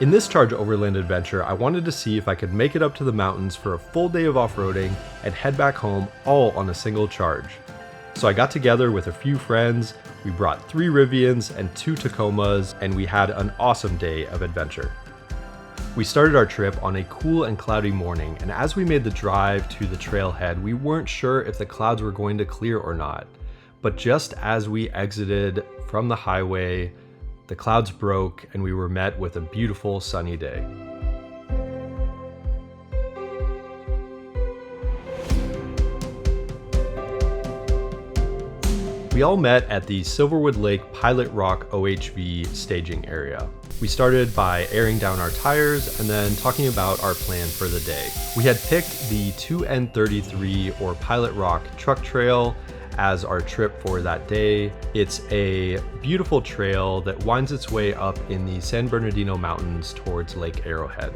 In this Charge Overland adventure, I wanted to see if I could make it up to the mountains for a full day of off-roading and head back home all on a single charge. So I got together with a few friends, we brought 3 Rivians and 2 Tacomas, and we had an awesome day of adventure. We started our trip on a cool and cloudy morning, and as we made the drive to the trailhead, we weren't sure if the clouds were going to clear or not. But just as we exited from the highway, the clouds broke and we were met with a beautiful sunny day. We all met at the Silverwood Lake Pilot Rock OHV staging area. We started by airing down our tires and then talking about our plan for the day. We had picked the 2N33 or Pilot Rock truck trail as our trip for that day. It's a beautiful trail that winds its way up in the San Bernardino Mountains towards Lake Arrowhead.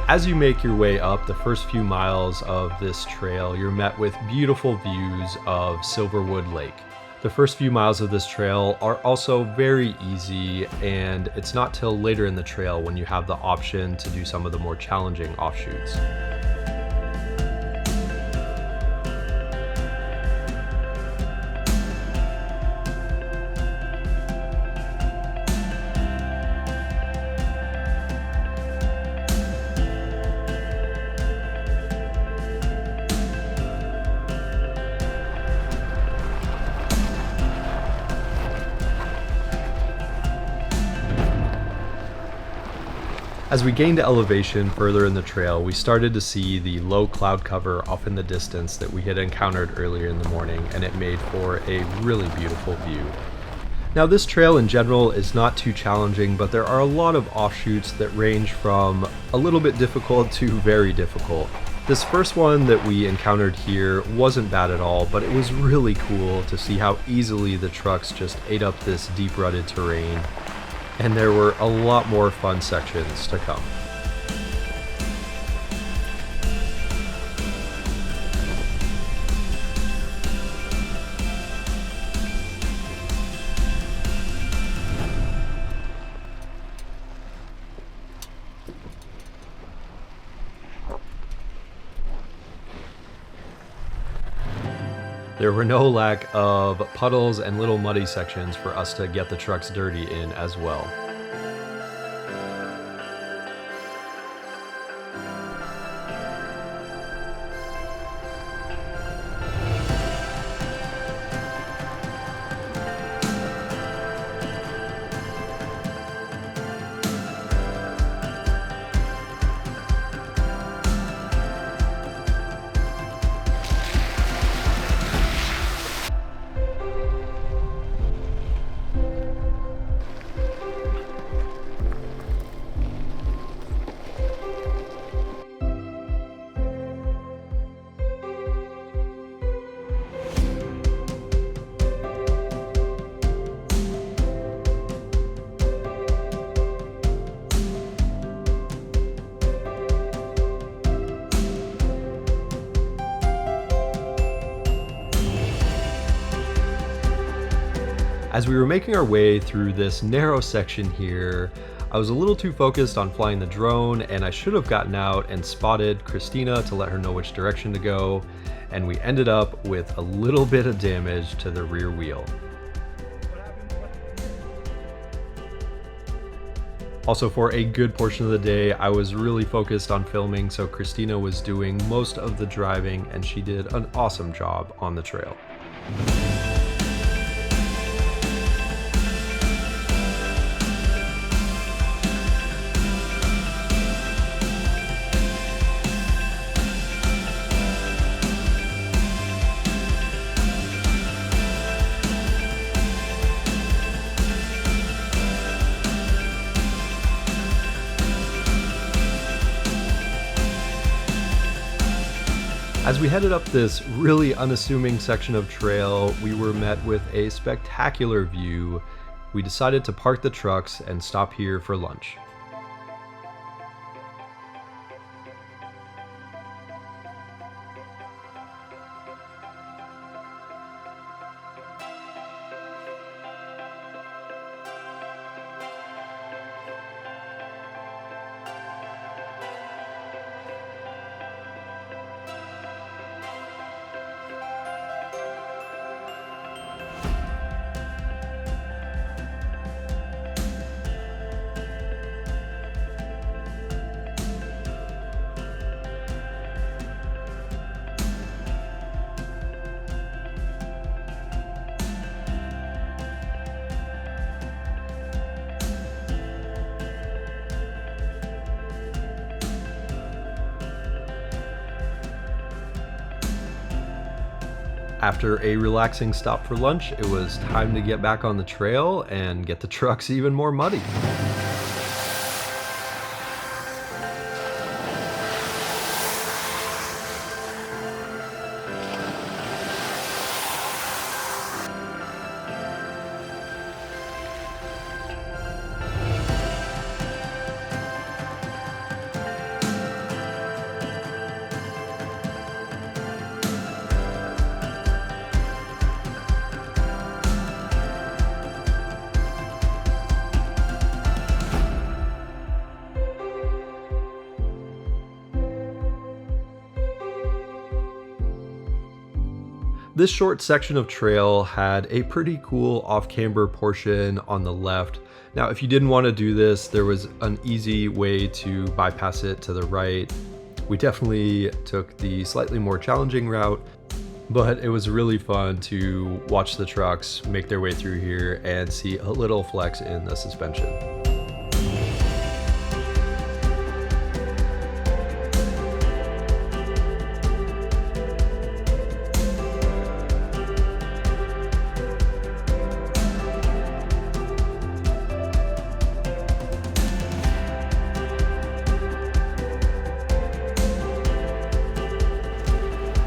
As you make your way up the first few miles of this trail, you're met with beautiful views of Silverwood Lake. The first few miles of this trail are also very easy, and it's not till later in the trail when you have the option to do some of the more challenging offshoots. As we gained elevation further in the trail, we started to see the low cloud cover off in the distance that we had encountered earlier in the morning, and it made for a really beautiful view. Now, this trail in general is not too challenging, but there are a lot of offshoots that range from a little bit difficult to very difficult. This first one that we encountered here wasn't bad at all, but it was really cool to see how easily the trucks just ate up this deep rutted terrain. And there were a lot more fun sections to come. There were no lack of puddles and little muddy sections for us to get the trucks dirty in as well. As we were making our way through this narrow section here, I was a little too focused on flying the drone, and I should have gotten out and spotted Christina to let her know which direction to go, and we ended up with a little bit of damage to the rear wheel. Also, for a good portion of the day, I was really focused on filming, so Christina was doing most of the driving, and she did an awesome job on the trail. As we headed up this really unassuming section of trail, we were met with a spectacular view. We decided to park the trucks and stop here for lunch. After a relaxing stop for lunch, it was time to get back on the trail and get the trucks even more muddy. This short section of trail had a pretty cool off-camber portion on the left. Now, if you didn't want to do this, there was an easy way to bypass it to the right. We definitely took the slightly more challenging route, but it was really fun to watch the trucks make their way through here and see a little flex in the suspension.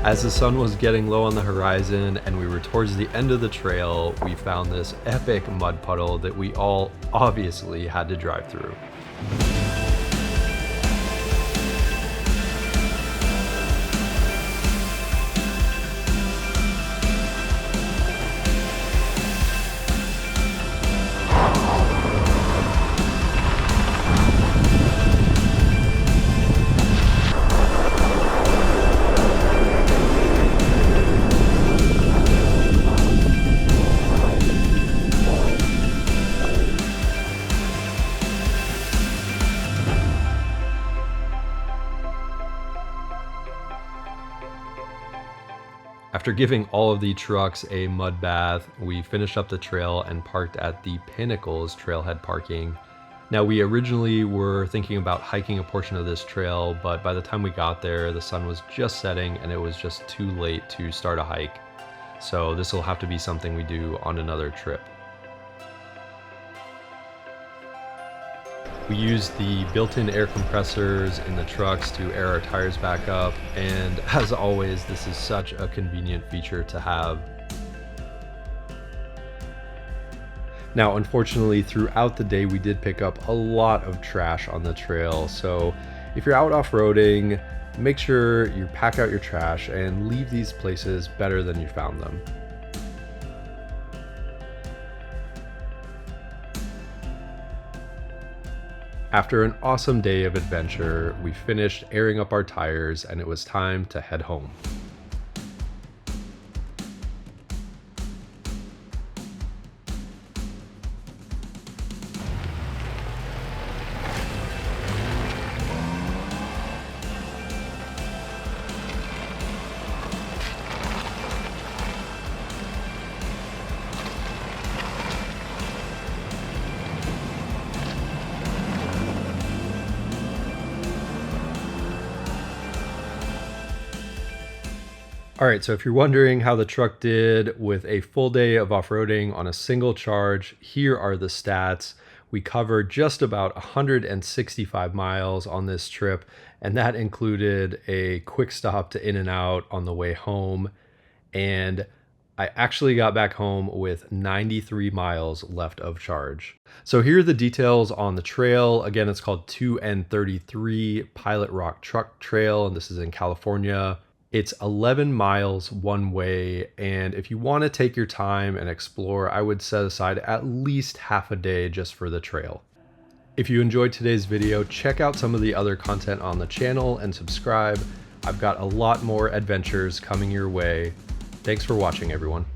As the sun was getting low on the horizon and we were towards the end of the trail, we found this epic mud puddle that we all obviously had to drive through. After giving all of the trucks a mud bath, we finished up the trail and parked at the Pinnacles trailhead parking. Now, we originally were thinking about hiking a portion of this trail, but by the time we got there, the sun was just setting and it was just too late to start a hike. So this will have to be something we do on another trip. We used the built-in air compressors in the trucks to air our tires back up, and as always, this is such a convenient feature to have. Now, unfortunately, throughout the day, we did pick up a lot of trash on the trail, so if you're out off-roading, make sure you pack out your trash and leave these places better than you found them. After an awesome day of adventure, we finished airing up our tires and it was time to head home. All right, so if you're wondering how the truck did with a full day of off-roading on a single charge, here are the stats. We covered just about 165 miles on this trip, and that included a quick stop to In-N-Out on the way home. And I actually got back home with 93 miles left of charge. So here are the details on the trail. Again, it's called 2N33 Pilot Rock Truck Trail, and this is in California. It's 11 miles one way, and if you want to take your time and explore, I would set aside at least half a day just for the trail. If you enjoyed today's video, check out some of the other content on the channel and subscribe. I've got a lot more adventures coming your way. Thanks for watching, everyone.